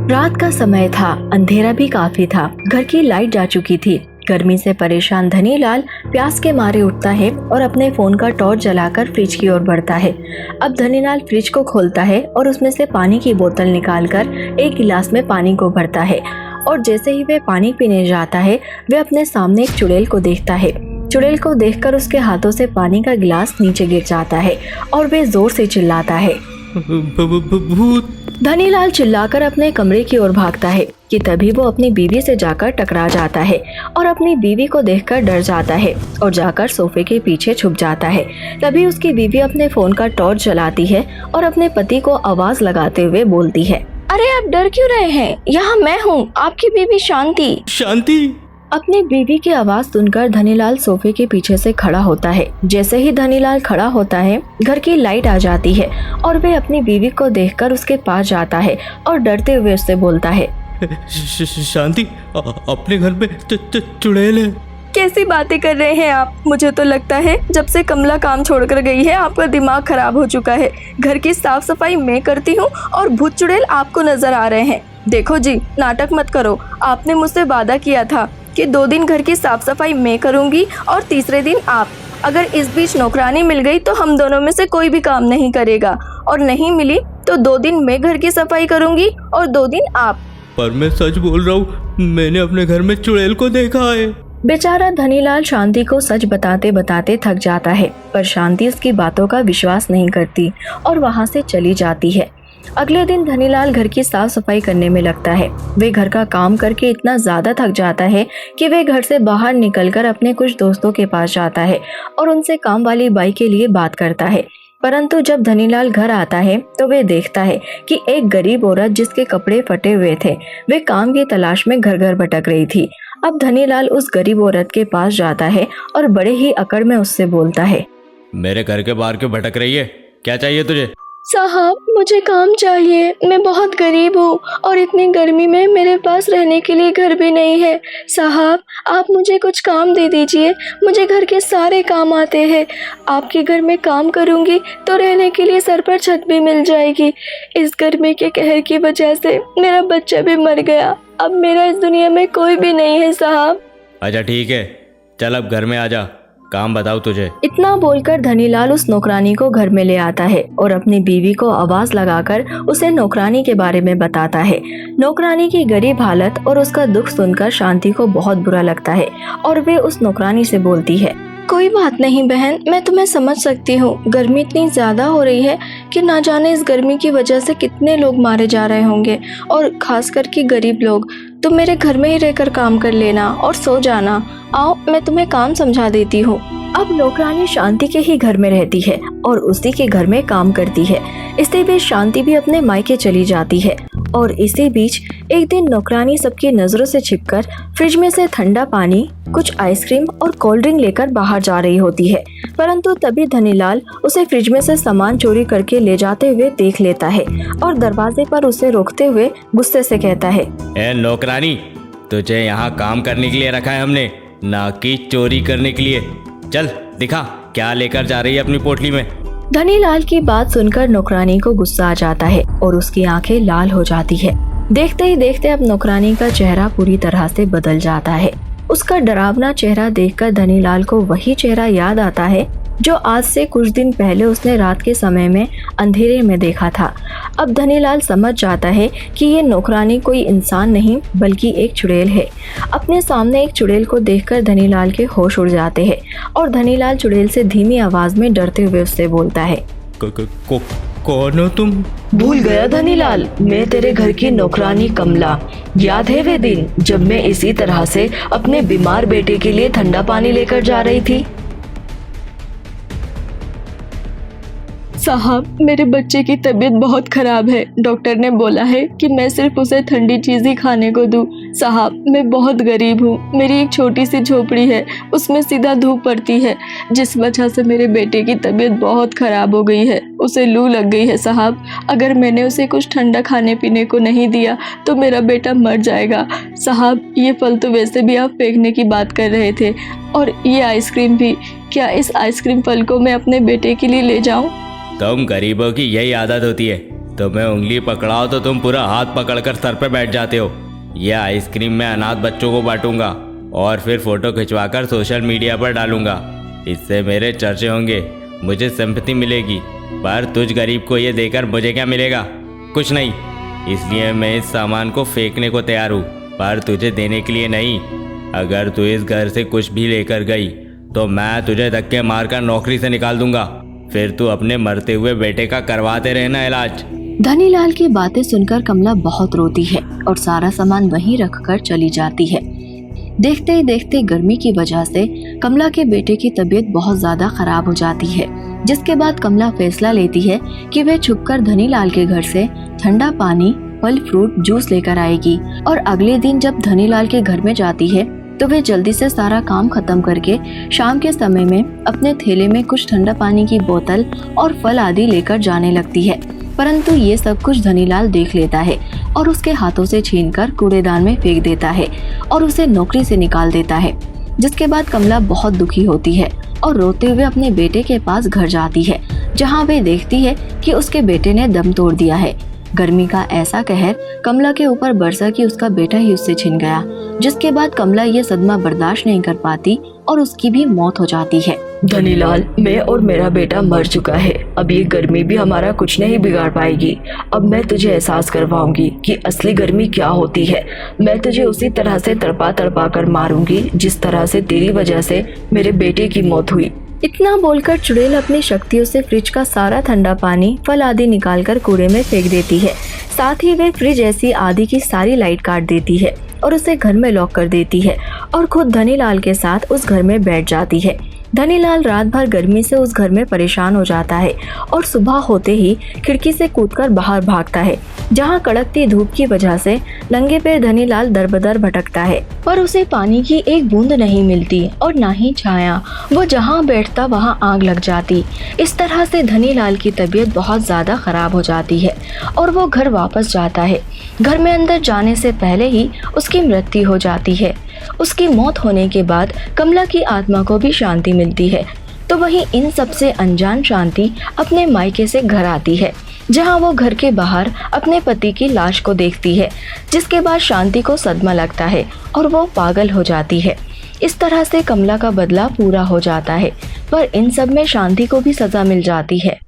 रात का समय था, अंधेरा भी काफी था। घर की लाइट जा चुकी थी। गर्मी से परेशान धनीलाल प्यास के मारे उठता है और अपने फोन का टॉर्च जलाकर फ्रिज की ओर बढ़ता है। अब धनीलाल फ्रिज को खोलता है और उसमें से पानी की बोतल निकालकर एक गिलास में पानी को भरता है और जैसे ही वह पानी पीने जाता है वह अपने सामने एक चुड़ैल को देखता है। चुड़ैल को देखकर उसके हाथों से पानी का गिलास नीचे गिर जाता है और वह जोर से चिल्लाता है, भूत। धनीलाल चिल्लाकर अपने कमरे की ओर भागता है कि तभी वो अपनी बीवी से जाकर टकरा जाता है और अपनी बीवी को देखकर डर जाता है और जाकर सोफे के पीछे छुप जाता है। तभी उसकी बीवी अपने फोन का टॉर्च जलाती है और अपने पति को आवाज लगाते हुए बोलती है, अरे आप डर क्यों रहे हैं? यहाँ मैं हूँ, आपकी बीवी शांति। शांति। अपनी बीवी की आवाज सुनकर धनीलाल सोफे के पीछे से खड़ा होता है। जैसे ही धनीलाल खड़ा होता है घर की लाइट आ जाती है और वह अपनी बीवी को देखकर उसके पास जाता है और डरते हुए उससे बोलता है, शांति, अपने घर में चुड़ैल है। कैसी बातें कर रहे हैं आप? मुझे तो लगता है जब से कमला काम छोड़कर गई है आपका दिमाग खराब हो चुका है। घर की साफ सफाई मैं करती हूँ और भूत चुड़ैल आपको नजर आ रहे हैं। देखो जी, नाटक मत करो। आपने मुझसे वादा किया था कि 2 दिन घर की साफ सफाई मैं करूंगी और तीसरे दिन आप। अगर इस बीच नौकरानी मिल गई तो हम दोनों में से कोई भी काम नहीं करेगा, और नहीं मिली तो 2 दिन मैं घर की सफाई करूंगी और 2 दिन आप। पर मैं सच बोल रहा हूँ, मैंने अपने घर में चुड़ैल को देखा है। बेचारा धनीलाल शांति को सच बताते बताते थक जाता है, पर शांति उसकी बातों का विश्वास नहीं करती और वहाँ से चली जाती है। अगले दिन धनीलाल घर की साफ सफाई करने में लगता है। वे घर का काम करके इतना ज्यादा थक जाता है कि वे घर से बाहर निकलकर अपने कुछ दोस्तों के पास जाता है और उनसे काम वाली बाई के लिए बात करता है। परंतु जब धनीलाल घर आता है तो वे देखता है कि एक गरीब औरत जिसके कपड़े फटे हुए थे वे काम की तलाश में घर घर भटक रही थी। अब धनीलाल उस गरीब औरत के पास जाता है और बड़े ही अकड़ में उससे बोलता है, मेरे घर के बाहर क्यों भटक रही है? क्या चाहिए तुझे? साहब, मुझे काम चाहिए। मैं बहुत गरीब हूँ और इतनी गर्मी में मेरे पास रहने के लिए घर भी नहीं है। साहब, आप मुझे कुछ काम दे दीजिए। मुझे घर के सारे काम आते हैं। आपके घर में काम करूँगी तो रहने के लिए सर पर छत भी मिल जाएगी। इस गर्मी के कहर की वजह से मेरा बच्चा भी मर गया। अब मेरा इस दुनिया में कोई भी नहीं है साहब। अच्छा ठीक है, चल अब घर में आ जा, काम बताओ तुझे। इतना बोलकर धनीलाल उस नौकरानी को घर में ले आता है और अपनी बीवी को आवाज लगाकर उसे नौकरानी के बारे में बताता है। नौकरानी की गरीब हालत और उसका दुख सुनकर शांति को बहुत बुरा लगता है और वे उस नौकरानी से बोलती है, कोई बात नहीं बहन, मैं तुम्हें समझ सकती हूँ। गर्मी इतनी ज्यादा हो रही है कि ना जाने इस गर्मी की वजह से कितने लोग मारे जा रहे होंगे, और खास करके गरीब लोग। तुम मेरे घर में ही रहकर काम कर लेना और सो जाना। आओ, मैं तुम्हें काम समझा देती हूँ। अब नौकरानी शांति के ही घर में रहती है और उसी के घर में काम करती है। इसी बीच शांति भी अपने मायके चली जाती है और इसी बीच एक दिन नौकरानी सबकी नजरों से छिपकर फ्रिज में से ठंडा पानी, कुछ आइसक्रीम और कोल्ड ड्रिंक लेकर बाहर जा रही होती है। परंतु तभी धनीलाल उसे फ्रिज में से सामान चोरी करके ले जाते हुए देख लेता है और दरवाजे पर उसे रोकते हुए गुस्से से कहता है, ए नौकरानी, तुझे यहाँ काम करने के लिए रखा है हमने, ना कि चोरी करने के लिए। चल दिखा क्या लेकर जा रही है अपनी पोटली में। धनीलाल की बात सुनकर नौकरानी को गुस्सा आ जाता है और उसकी आंखें लाल हो जाती है। देखते ही देखते अब नौकरानी का चेहरा पूरी तरह से बदल जाता है। उसका डरावना चेहरा देखकर धनीलाल को वही चेहरा याद आता है जो आज से कुछ दिन पहले उसने रात के समय में अंधेरे में देखा था। अब धनीलाल समझ जाता है कि ये नौकरानी कोई इंसान नहीं बल्कि एक चुड़ैल है। अपने सामने एक चुड़ैल को देखकर धनीलाल के होश उड़ जाते हैं और धनीलाल चुड़ैल से धीमी आवाज में डरते हुए उससे बोलता है, कौन हो तुम? भूल गया धनीलाल, मैं तेरे घर की नौकरानी कमला। याद है वे दिन जब मैं इसी तरह से अपने बीमार बेटे के लिए ठंडा पानी लेकर जा रही थी? साहब, मेरे बच्चे की तबीयत बहुत खराब है। डॉक्टर ने बोला है कि मैं सिर्फ उसे ठंडी चीज ही खाने को दूं। साहब, मैं बहुत गरीब हूँ। मेरी एक छोटी सी झोपड़ी है, उसमें सीधा धूप पड़ती है, जिस वजह से मेरे बेटे की तबीयत बहुत खराब हो गई है। उसे लू लग गई है साहब। अगर मैंने उसे कुछ ठंडा खाने पीने को नहीं दिया तो मेरा बेटा मर जाएगा। साहब, ये फल तो वैसे भी आप फेंकने की बात कर रहे थे, और ये आइसक्रीम भी। क्या इस आइसक्रीम फल को मैं अपने बेटे के लिए ले जाऊं? तुम गरीबों की यही आदत होती है, तुम्हें उंगली पकड़ाओ तो तुम पूरा हाथ पकड़कर सर पे बैठ जाते हो। यह आइसक्रीम मैं अनाथ बच्चों को बांटूंगा और फिर फोटो खिंचवाकर सोशल मीडिया पर डालूंगा। इससे मेरे चर्चे होंगे, मुझे सिंपैथी मिलेगी। पर तुझ गरीब को ये देकर मुझे क्या मिलेगा? कुछ नहीं। इसलिए मैं इस सामान को फेंकने को तैयार हूँ, पर तुझे देने के लिए नहीं। अगर तू इस घर से कुछ भी लेकर गई तो मैं तुझे धक्के मारकर नौकरी से निकाल दूंगा। फिर तू अपने मरते हुए बेटे का करवाते रहना इलाज। धनीलाल की बातें सुनकर कमला बहुत रोती है और सारा सामान वहीं रखकर चली जाती है। देखते ही देखते गर्मी की वजह से कमला के बेटे की तबीयत बहुत ज्यादा खराब हो जाती है, जिसके बाद कमला फैसला लेती है कि वे छुपकर धनीलाल के घर से ठंडा पानी, फल फ्रूट, जूस लेकर आएगी। और अगले दिन जब धनीलाल के घर में जाती है तो वे जल्दी से सारा काम खत्म करके शाम के समय में अपने थैले में कुछ ठंडा पानी की बोतल और फल आदि लेकर जाने लगती है। परंतु ये सब कुछ धनीलाल देख लेता है और उसके हाथों से छीनकर कूड़ेदान में फेंक देता है और उसे नौकरी से निकाल देता है। जिसके बाद कमला बहुत दुखी होती है और रोते हुए अपने बेटे के पास घर जाती है, जहाँ वे देखती है कि उसके बेटे ने दम तोड़ दिया है। गर्मी का ऐसा कहर कमला के ऊपर बरसा कि उसका बेटा ही उससे छिन गया, जिसके बाद कमला ये सदमा बर्दाश्त नहीं कर पाती और उसकी भी मौत हो जाती है। धनीलाल, मैं और मेरा बेटा मर चुका है। अब ये गर्मी भी हमारा कुछ नहीं बिगाड़ पाएगी। अब मैं तुझे एहसास करवाऊंगी कि असली गर्मी क्या होती है। मैं तुझे उसी तरह से तड़पा तड़पा कर मारूंगी जिस तरह से तेरी वजह से मेरे बेटे की मौत हुई। इतना बोलकर चुड़ैल अपनी शक्तियों से फ्रिज का सारा ठंडा पानी, फल आदि निकालकर कूड़े में फेंक देती है। साथ ही वे फ्रिज ऐसी आदि की सारी लाइट काट देती है और उसे घर में लॉक कर देती है और खुद धनीलाल के साथ उस घर में बैठ जाती है। धनीलाल रात भर गर्मी से उस घर में परेशान हो जाता है और सुबह होते ही खिड़की से कूदकर बाहर भागता है, जहां कड़कती धूप की वजह से नंगे पैर धनीलाल दर-बदर भटकता है पर उसे पानी की एक बूंद नहीं मिलती और ना ही छाया। वो जहां बैठता वहां आग लग जाती। इस तरह से धनीलाल की तबीयत बहुत ज्यादा खराब हो जाती है और वो घर वापस जाता है। घर में अंदर जाने से पहले ही उसकी मृत्यु हो जाती है। उसकी मौत होने के बाद कमला की आत्मा को भी शांति मिलती है। तो वहीं इन सब से अनजान शांति अपने मायके से घर आती है, जहां वो घर के बाहर अपने पति की लाश को देखती है, जिसके बाद शांति को सदमा लगता है और वो पागल हो जाती है। इस तरह से कमला का बदला पूरा हो जाता है, पर इन सब में शांति को भी सजा मिल जाती है।